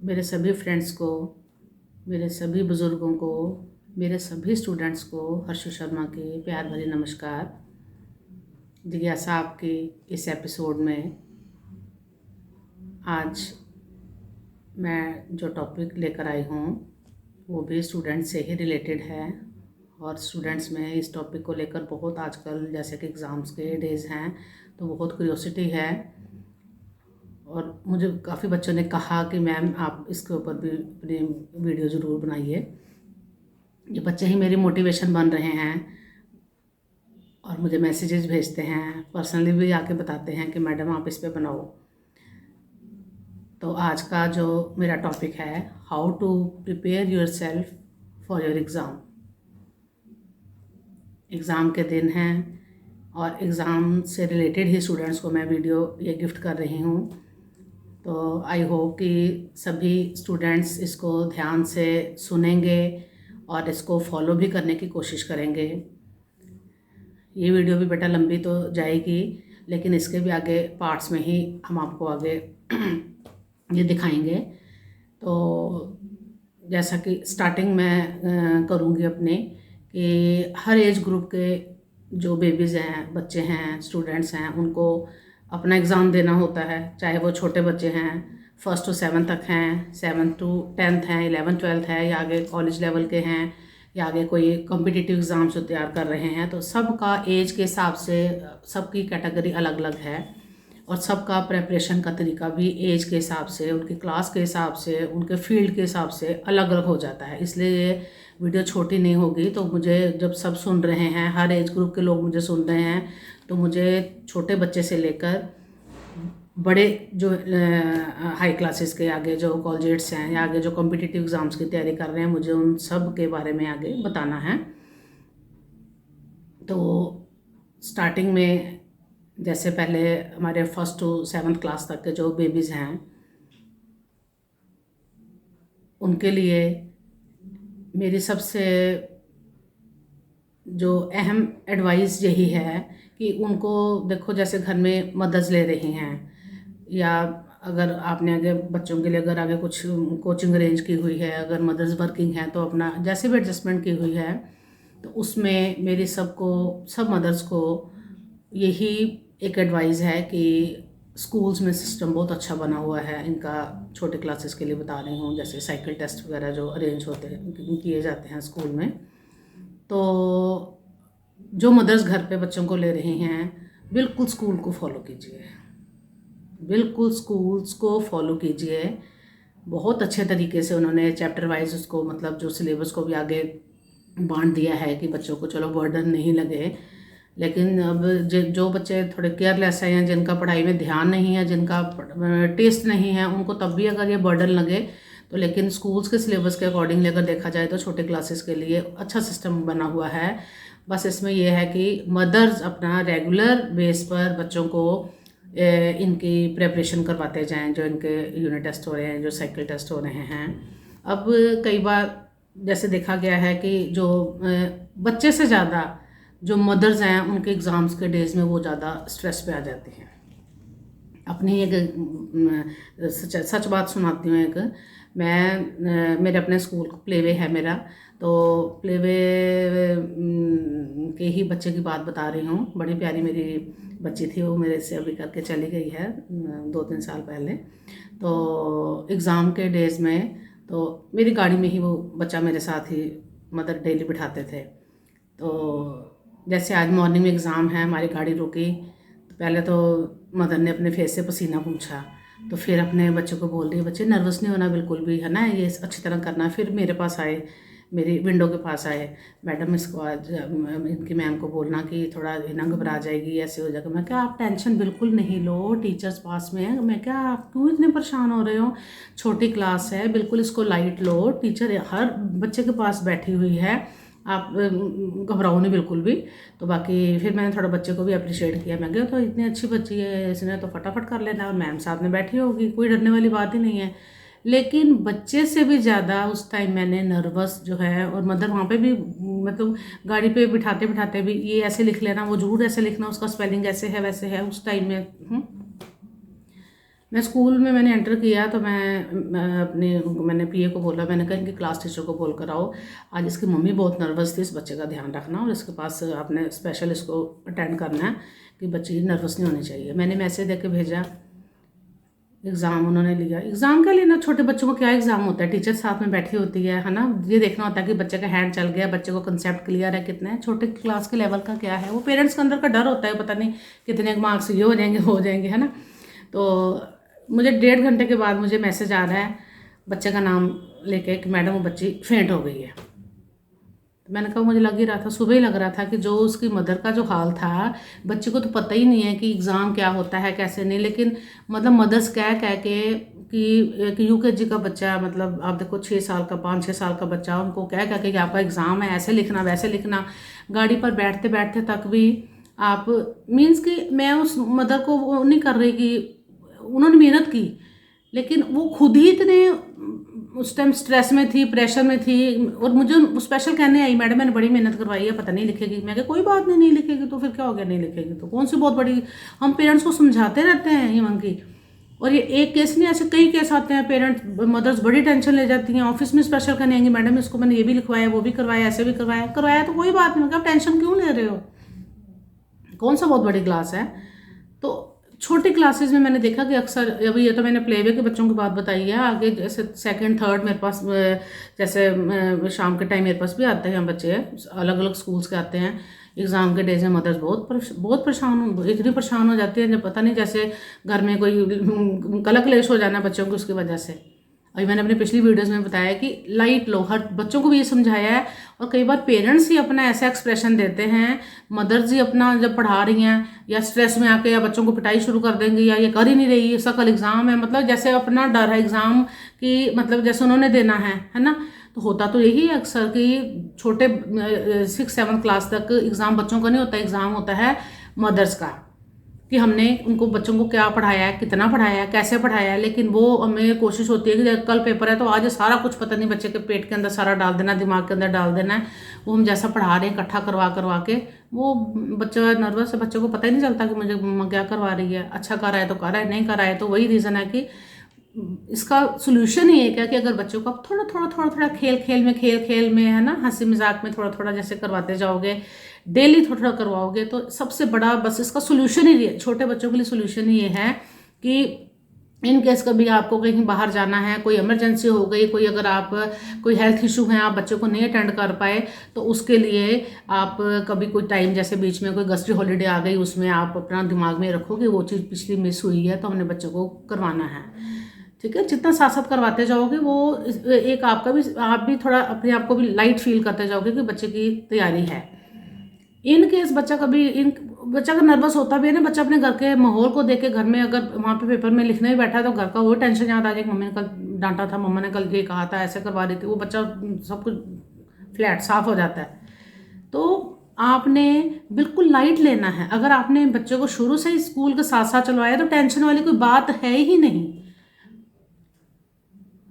मेरे सभी फ्रेंड्स को, मेरे सभी बुज़ुर्गों को, मेरे सभी स्टूडेंट्स को हर्षु शर्मा के प्यार भरी नमस्कार। जिज्ञासा आपकी इस एपिसोड में आज मैं जो टॉपिक लेकर आई हूँ वो भी स्टूडेंट्स से ही रिलेटेड है। और स्टूडेंट्स में इस टॉपिक को लेकर बहुत आजकल जैसे कि एग्ज़ाम्स के डेज़ हैं तो बहुत क्यूरियोसिटी है। और मुझे काफ़ी बच्चों ने कहा कि मैम आप इसके ऊपर भी अपनी वीडियो ज़रूर बनाइए। ये बच्चे ही मेरी मोटिवेशन बन रहे हैं और मुझे मैसेजेस भेजते हैं, पर्सनली भी आके बताते हैं कि मैडम आप इस पे बनाओ। तो आज का जो मेरा टॉपिक है, how to prepare yourself for your exam. Exam के दिन हैं और एग्ज़ाम से रिलेटेड ही स्टूडेंट्स को मैं वीडियो ये गिफ्ट कर रही हूँ। तो आई होप कि सभी स्टूडेंट्स इसको ध्यान से सुनेंगे और इसको फॉलो भी करने की कोशिश करेंगे। ये वीडियो भी बेटा लंबी तो जाएगी, लेकिन इसके भी आगे पार्ट्स में ही हम आपको आगे ये दिखाएंगे। तो जैसा कि स्टार्टिंग मैं करूँगी अपने कि हर एज ग्रुप के जो बेबीज़ हैं, बच्चे हैं, स्टूडेंट्स हैं, उनको अपना एग्ज़ाम देना होता है। चाहे वो छोटे बच्चे हैं, 1st to 7th तक हैं, 7th to 10th हैं, 11th 12th है, या आगे कॉलेज लेवल के हैं, या आगे कोई कॉम्पिटिटिव एग्ज़ाम्स जो तैयार कर रहे हैं। तो सबका एज के हिसाब से सबकी कैटेगरी अलग अलग है और सबका प्रेपरेशन का तरीका भी एज के हिसाब से, उनकी क्लास के हिसाब से, उनके फील्ड के हिसाब से अलग अलग हो जाता है। इसलिए ये वीडियो छोटी नहीं होगी। तो मुझे जब सब सुन रहे हैं, हर एज ग्रुप के लोग मुझे सुन रहे हैं, तो मुझे छोटे बच्चे से लेकर बड़े जो हाई क्लासेस के आगे जो कॉलेजेट्स हैं या आगे जो कॉम्पिटिटिव एग्ज़ाम्स की तैयारी कर रहे हैं, मुझे उन सब के बारे में आगे बताना है। तो स्टार्टिंग में जैसे पहले हमारे 1st to 7th क्लास तक के जो बेबीज़ हैं, उनके लिए मेरी सबसे जो अहम एडवाइस यही है कि उनको देखो, जैसे घर में मदर्स ले रही हैं, या अगर आपने आगे बच्चों के लिए अगर आगे कुछ कोचिंग अरेंज की हुई है, अगर मदर्स वर्किंग हैं तो अपना जैसे भी एडजस्टमेंट की हुई है, तो उसमें मेरी सब मदर्स को यही एक एडवाइस है कि स्कूल्स में सिस्टम बहुत अच्छा बना हुआ है इनका। छोटे क्लासेस के लिए बता रही हूँ, जैसे साइकिल टेस्ट वगैरह जो अरेंज होते हैं, किए जाते हैं स्कूल में। तो जो मदर्स घर पे बच्चों को ले रही हैं, बिल्कुल स्कूल को फॉलो कीजिए, बिल्कुल स्कूल्स को फॉलो कीजिए। बहुत अच्छे तरीके से उन्होंने चैप्टर वाइज उसको, मतलब जो सिलेबस को भी आगे बांट दिया है कि बच्चों को चलो बर्डन नहीं लगे। लेकिन अब जो बच्चे थोड़े केयरलेस हैं, या जिनका पढ़ाई में ध्यान नहीं है, जिनका टेस्ट नहीं है, उनको तब भी अगर ये बर्डन लगे तो, लेकिन स्कूल्स के सिलेबस के अकॉर्डिंग अगर देखा जाए तो छोटे क्लासेस के लिए अच्छा सिस्टम बना हुआ है। बस इसमें यह है कि मदर्स अपना रेगुलर बेस पर बच्चों को इनकी प्रेपरेशन करवाते जाएं, जो इनके यूनिट टेस्ट हो रहे हैं, जो साइकिल टेस्ट हो रहे हैं। अब कई बार जैसे देखा गया है कि जो बच्चे से ज़्यादा जो मदर्स हैं, उनके एग्ज़ाम्स के डेज़ में वो ज़्यादा स्ट्रेस पे आ जाती हैं। अपनी एक सच बात सुनाती हूँ। एक मैं मेरे अपने स्कूल प्लेवे है मेरा, तो प्लेवे के ही बच्चे की बात बता रही हूँ। बड़ी प्यारी मेरी बच्ची थी, वो मेरे से अभी करके चली गई है 2-3 साल पहले। तो एग्ज़ाम के डेज़ में तो मेरी गाड़ी में ही वो बच्चा मेरे साथ ही मदर डेली बिठाते थे। तो जैसे आज मॉर्निंग में एग्ज़ाम है, हमारी गाड़ी रुकी, तो पहले तो मदर ने अपने फेस से पसीना पूछा, तो फिर अपने बच्चे को बोल रही है, बच्चे नर्वस नहीं होना बिल्कुल भी, है ना, ये अच्छी तरह करना। फिर मेरे पास आए, मेरी विंडो के पास आए, मैडम इसको आज इनकी मैम को बोलना कि थोड़ा ना घबरा जाएगी, ऐसे हो जाएगा। मैं क्या, आप टेंशन बिल्कुल नहीं लो, टीचर्स पास में है। मैं क्या, आप क्यों इतने परेशान हो रहे हो, छोटी क्लास है, बिल्कुल इसको लाइट लो, टीचर हर बच्चे के पास बैठी हुई है, आप घबराओ नहीं बिल्कुल भी। तो बाकी फिर मैंने थोड़ा बच्चे को भी अप्रिशिएट किया। मैं कहा तो इतनी अच्छी बच्ची है, इसने तो फटाफट कर लेना, और मैम साथ में बैठी होगी, कोई डरने वाली बात ही नहीं है। लेकिन बच्चे से भी ज़्यादा उस टाइम मैंने नर्वस जो है, और मदर वहाँ पे भी, मतलब गाड़ी पे बिठाते बिठाते भी, ये ऐसे लिख लेना, वो जरूर ऐसे लिखना, उसका स्पेलिंग ऐसे है वैसे है, उस टाइम में मैं स्कूल में मैंने एंटर किया तो मैंने पीए को बोला, मैंने कहा इनकी क्लास टीचर को बोल कर आओ, आज इसकी मम्मी बहुत नर्वस थी, इस बच्चे का ध्यान रखना और इसके पास आपने स्पेशल इसको अटेंड करना है कि बच्चे नर्वस नहीं होनी चाहिए। मैंने मैसेज दे के भेजा। एग्ज़ाम उन्होंने लिया। एग्ज़ाम क्या लेना, छोटे बच्चों को क्या एग्ज़ाम होता है, टीचर साथ में बैठी होती है ना, ये देखना होता है कि बच्चे का हैंड चल गया, बच्चे को कंसेप्ट क्लियर है कितना है, छोटे क्लास के लेवल का क्या है, वो पेरेंट्स के अंदर का डर होता है, पता नहीं कितने मार्क्स ये हो जाएंगे वो हो जाएंगे, है ना। तो मुझे 1.5 घंटे के बाद मुझे मैसेज आ रहा है बच्चे का नाम लेके कि मैडम वो बच्ची फेंट हो गई है। मैंने कहा मुझे लग ही रहा था, सुबह ही लग रहा था कि जो उसकी मदर का जो हाल था, बच्चे को तो पता ही नहीं है कि एग्ज़ाम क्या होता है कैसे नहीं, लेकिन मतलब मदर्स कह के कि यूकेजी का बच्चा, मतलब आप देखो 6 साल का 5-6 साल का बच्चा, उनको कह के कि आपका एग्ज़ाम है, ऐसे लिखना वैसे लिखना, गाड़ी पर बैठते बैठते तक भी आप मीन्स कि मैं उस मदर को वो नहीं कर रही कि उन्होंने मेहनत की, लेकिन वो खुद ही इतने उस टाइम स्ट्रेस में थी, प्रेशर में थी, और मुझे स्पेशल कहने आई मैडम मैंने बड़ी मेहनत करवाई है, पता नहीं लिखेगी। मैं कहा कोई बात नहीं, नहीं लिखेगी तो फिर क्या हो गया, नहीं लिखेगी तो कौन सी बहुत बड़ी, हम पेरेंट्स को समझाते रहते हैं हिमन की। और ये एक केस नहीं, ऐसे कई केस आते हैं, पेरेंट्स मदर्स बड़ी टेंशन ले जाती हैं, ऑफिस में स्पेशल कहने आएंगी मैडम इसको मैंने ये भी लिखवाया वो भी करवाया ऐसे भी करवाया तो कोई बात नहीं, आप टेंशन क्यों ले रहे हो, कौन सा बहुत बड़ी क्लास है। तो छोटी क्लासेस में मैंने देखा कि अक्सर, अभी ये तो मैंने प्लेवे के बच्चों की बात बताई है, आगे जैसे सेकंड थर्ड मेरे पास जैसे शाम के टाइम मेरे पास भी आते हैं बच्चे, अलग अलग स्कूल्स के आते हैं। एग्ज़ाम के डेज में मदर्स बहुत परेशान इतनी परेशान हो जाती है जब पता नहीं, जैसे घर में कोई कलह क्लेश हो जाना बच्चों की उसकी वजह से। अभी मैंने अपने पिछली वीडियोस में बताया कि लाइट लो, हर बच्चों को भी ये समझाया है। और कई बार पेरेंट्स ही अपना ऐसा एक्सप्रेशन देते हैं, मदर्स ही अपना जब पढ़ा रही हैं या स्ट्रेस में आके या बच्चों को पिटाई शुरू कर देंगी या ये कर ही नहीं रही, इसका कल एग्ज़ाम है, मतलब जैसे अपना डर है एग्ज़ाम की, मतलब जैसे उन्होंने देना है ना। तो होता तो यही है अक्सर कि छोटे 6-7 क्लास तक एग्ज़ाम बच्चों का नहीं होता, एग्ज़ाम होता है मदर्स का, कि हमने उनको बच्चों को क्या पढ़ाया है, कितना पढ़ाया है, कैसे पढ़ाया है। लेकिन वो हमें कोशिश होती है कि कल पेपर है तो आज सारा कुछ पता नहीं, बच्चे के पेट के अंदर सारा डाल देना, दिमाग के अंदर डाल देना है, वो हम जैसा पढ़ा रहे हैं इकट्ठा करवा के, वो बच्चा नर्वस है, बच्चे को पता ही नहीं चलता कि मुझे मम्मा क्या करवा रही है, अच्छा कर रहा है तो कर रहा है, नहीं कर रहा है तो वही रीज़न है कि इसका सोल्यूशन ही है कि अगर बच्चों को आप थोड़ा खेल में है ना, हंसी मजाक में थोड़ा जैसे करवाते जाओगे, डेली थोड़ा करवाओगे तो सबसे बड़ा बस इसका सोल्यूशन ही है, छोटे बच्चों के लिए सोल्यूशन ही ये है कि इन केस कभी आपको कहीं बाहर जाना है, कोई इमरजेंसी हो गई, कोई अगर आप कोई हेल्थ इशू है, आप बच्चों को नहीं अटेंड कर पाए, तो उसके लिए आप कभी कोई टाइम जैसे बीच में कोई गस्टी हॉलीडे आ गई, उसमें आप अपना दिमाग में रखो कि वो चीज़ पिछली मिस हुई है तो हमने बच्चों को करवाना है। ठीक है, जितना साथ साथ करवाते जाओगे वो एक आपका भी, आप भी थोड़ा अपने आप को भी लाइट फील करते जाओगे कि बच्चे की तैयारी है। इन केस बच्चा का नर्वस होता भी है ना, बच्चा अपने घर के माहौल को देख के, घर में अगर वहाँ पे पेपर में लिखने भी बैठा है तो घर का वो टेंशन याद आ जाएगी, मम्मी ने कल डांटा था, मम्मा ने कल ये कहा था, ऐसे करवा रही थी, वो बच्चा सब कुछ फ्लैट साफ हो जाता है। तो आपने बिल्कुल लाइट लेना है। अगर आपने बच्चे को शुरू से ही स्कूल के साथ साथ चलवाया तो टेंशन वाली कोई बात है ही नहीं।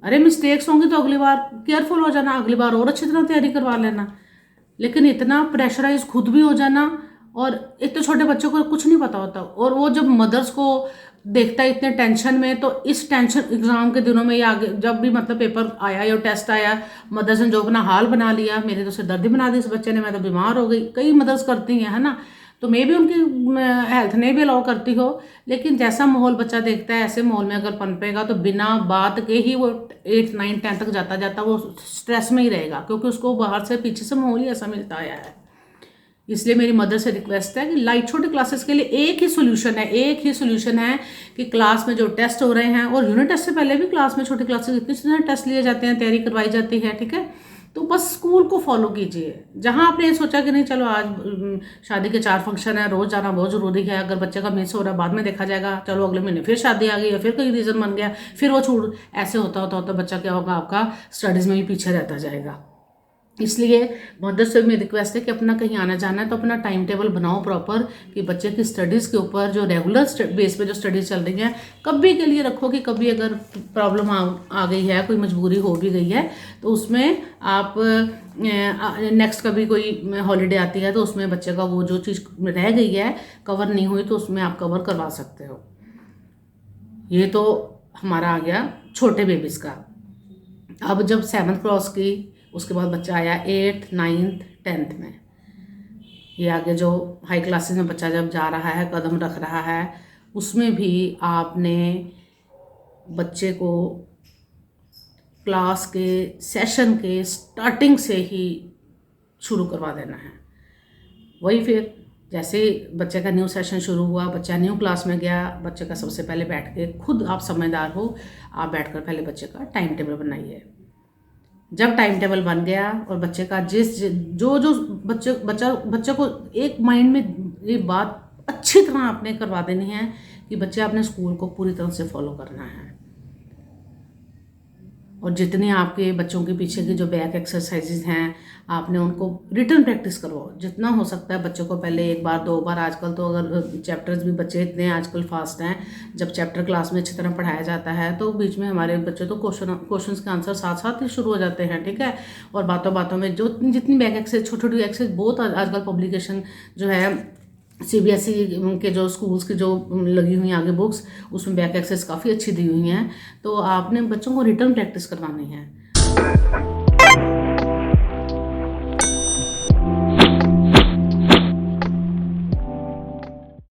अरे मिस्टेक्स होंगी तो अगली बार केयरफुल हो जाना, अगली बार और अच्छी तरह तैयारी करवा लेना, लेकिन इतना प्रेशराइज खुद भी हो जाना, और इतने छोटे बच्चों को कुछ नहीं पता होता, और वो जब मदर्स को देखता है इतने टेंशन में, तो इस टेंशन एग्जाम के दिनों में या आगे जब भी मतलब पेपर आया या टेस्ट आया, मदर्स ने जो अपना हाल बना लिया, मेरे तो सिरदर्दी बना दी इस बच्चे ने, मैं तो बीमार हो गई, कई मदर्स करती हैं है ना। तो मे भी उनकी हेल्थ नहीं भी अलाउ करती हो, लेकिन जैसा माहौल बच्चा देखता है ऐसे माहौल में अगर पनपेगा तो बिना बात के ही वो 8, 9, 10 तक जाता वो स्ट्रेस में ही रहेगा, क्योंकि उसको बाहर से पीछे से माहौल ही ऐसा मिलता आया है। इसलिए मेरी मदर से रिक्वेस्ट है कि लाइट छोटे क्लासेस के लिए एक ही सोल्यूशन है कि क्लास में जो टेस्ट हो रहे हैं, और यूनिट टेस्ट से पहले भी क्लास में छोटे क्लासेस इतने सारे टेस्ट लिए जाते हैं, तैयारी करवाई जाती है, ठीक है। तो बस स्कूल को फॉलो कीजिए। जहां आपने ये सोचा कि नहीं चलो आज शादी के 4 फंक्शन है, रोज जाना बहुत जरूरी है, अगर बच्चे का मिस हो रहा है बाद में देखा जाएगा, चलो अगले महीने फिर शादी आ गई या फिर कोई रीजन बन गया, फिर वो छूट, ऐसे होता बच्चा क्या होगा, आपका स्टडीज में भी पीछे रहता जाएगा। इसलिए मदर से मेरी रिक्वेस्ट है कि अपना कहीं आना जाना है तो अपना टाइम टेबल बनाओ प्रॉपर, कि बच्चे की स्टडीज़ के ऊपर जो रेगुलर बेस पे जो स्टडीज़ चल रही है कभी के लिए रखो, कि कभी अगर प्रॉब्लम आ गई है, कोई मजबूरी हो भी गई है, तो उसमें आप नेक्स्ट कभी कोई हॉलीडे आती है तो उसमें बच्चे का वो जो चीज़ रह गई है, कवर नहीं हुई, तो उसमें आप कवर करवा सकते हो। ये तो हमारा आ गया छोटे बेबीज़ का। अब जब 7th क्रॉस की, उसके बाद बच्चा आया 8th 9th 10th में। ये आगे जो हाई क्लासेस में बच्चा जब जा रहा है, कदम रख रहा है, उसमें भी आपने बच्चे को क्लास के सेशन के स्टार्टिंग से ही शुरू करवा देना है। वही फिर जैसे बच्चे का न्यू सेशन शुरू हुआ, बच्चा न्यू क्लास में गया, बच्चे का सबसे पहले बैठ के, खुद आप समझदार हो, आप बैठकर पहले बच्चे का टाइम टेबल बनाइए। जब टाइम टेबल बन गया और बच्चे का जो बच्चे को एक माइंड में ये बात अच्छी तरह आपने करवा देनी है कि बच्चे अपने स्कूल को पूरी तरह से फॉलो करना है। और जितने आपके बच्चों के पीछे की जो बैक एक्सरसाइजेज हैं, आपने उनको रिटर्न प्रैक्टिस करवाओ जितना हो सकता है। बच्चों को पहले 1 बार 2 बार, आजकल तो अगर चैप्टर्स भी बच्चे इतने आजकल फास्ट हैं, जब चैप्टर क्लास में अच्छी तरह पढ़ाया जाता है तो बीच में हमारे बच्चे तो क्वेश्चंस के आंसर साथ साथ ही शुरू हो जाते हैं, ठीक है। और बातों बातों में जो जितनी बैक एक्सरसाइज, छोटी छोटी एक्सरसाइज, बहुत आजकल पब्लिकेशन जो है CBSE के जो स्कूल्स की जो लगी हुई हैं आगे बुक्स, उसमें बैक एक्सरसाइज काफ़ी अच्छी दी हुई हैं। तो आपने बच्चों को रिटर्न प्रैक्टिस करवानी है।